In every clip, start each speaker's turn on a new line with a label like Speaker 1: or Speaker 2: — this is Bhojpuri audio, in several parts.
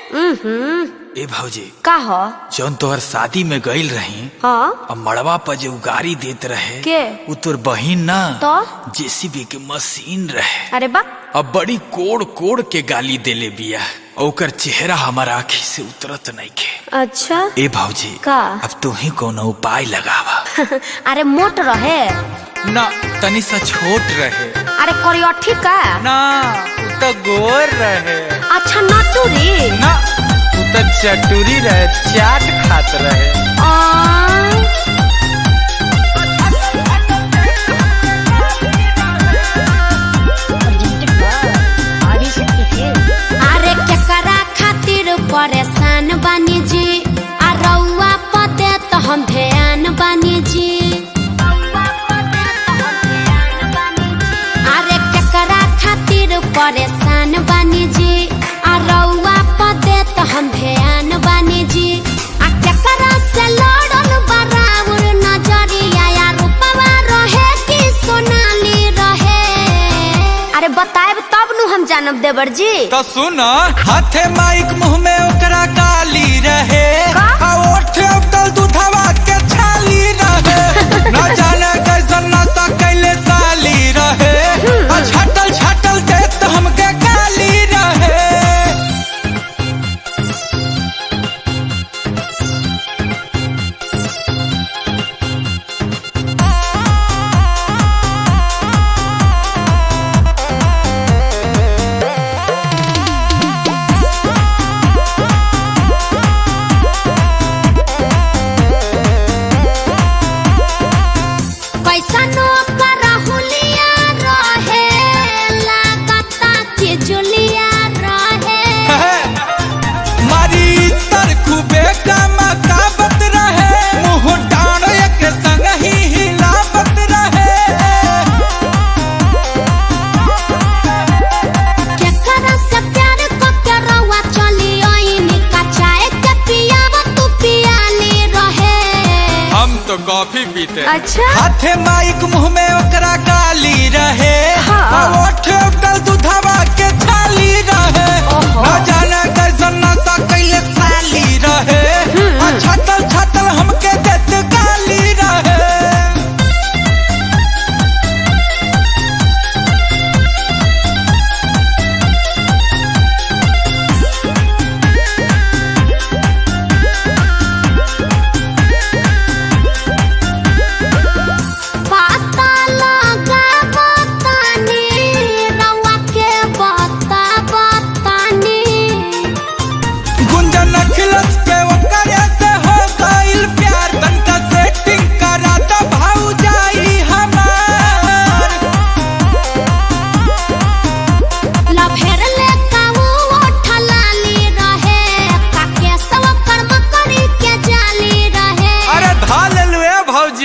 Speaker 1: ए भौजी
Speaker 2: का हो?
Speaker 1: जौन तोहर शादी में गईल रही
Speaker 2: हाँ?
Speaker 1: अब मड़वा पर जो गाड़ी देत रहे
Speaker 2: के?
Speaker 1: वो तोर बहिन ना
Speaker 2: तो?
Speaker 1: जेसीबी के मशीन रहे।
Speaker 2: अरे बा
Speaker 1: अब बड़ी कोड़ कोड़ के गाली देले बिया। ओकर चेहरा हमारा आँखी से उतरत नहीं के।
Speaker 2: अच्छा
Speaker 1: ए भौजी
Speaker 2: का?
Speaker 1: अब तू ही कोनो उपाय लगावा।
Speaker 2: अरे मोट रहे
Speaker 1: ना तनी सा छोट रहे।
Speaker 2: अरे करियठी का?
Speaker 1: ना तो गोर रहे।
Speaker 2: अच्छा नटुरी
Speaker 1: ना तो चटुरी रहे, चाट खात रहे।
Speaker 2: अरे केकरा खातिर परेशान बानी जी, आ रउआ पदे तो हम ध्यान बानी जी। अरे केकरा खातिर परेशान बानी जी, आ रउआ पदे तो हम ध्यान बानी जी। आ केकरा से लड़ल बराबर नजरिया, या रूपवा रहे कि सोनाली रहे? अरे बताएब तब नु हम जानब देवर जी।
Speaker 1: तो सुन, हाथे माइक मुंह में ओकरा गाली रहे, आ ओठे उतल दूधवा के छाली रहे। न जाने कैसन नशा कैले साली रहे, आ छाटल छाटल देत हमके गाली रहे। तो कॉफी पीते।
Speaker 2: अच्छा
Speaker 1: हाथे माइक मुंह में ओकरा गाली रहे,
Speaker 2: हाँ।
Speaker 1: ओठे उतल दूधवा के छाली रहे। न जाने कैसन नशा कैले साली रहे, आ छातल छातल हमके देत गाली रहे।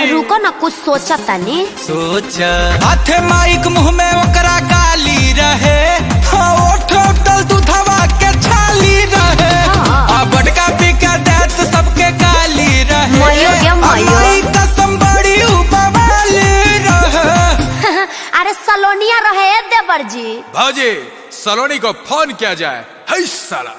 Speaker 2: रुको ना कुछ सोचा तनी।
Speaker 1: सोचा हाथे माइक मुंह में ओकरा गाली रहे, ओठे उतल दूधवा के छाली रहे। आ बड़का पीका देत सबके गाली रहे। माई कसम बड़ी उपवाली रहे।
Speaker 2: अरे सलोनिया रहे देवर जी।
Speaker 1: भाजी सलोनी को फोन किया जाए। है साला।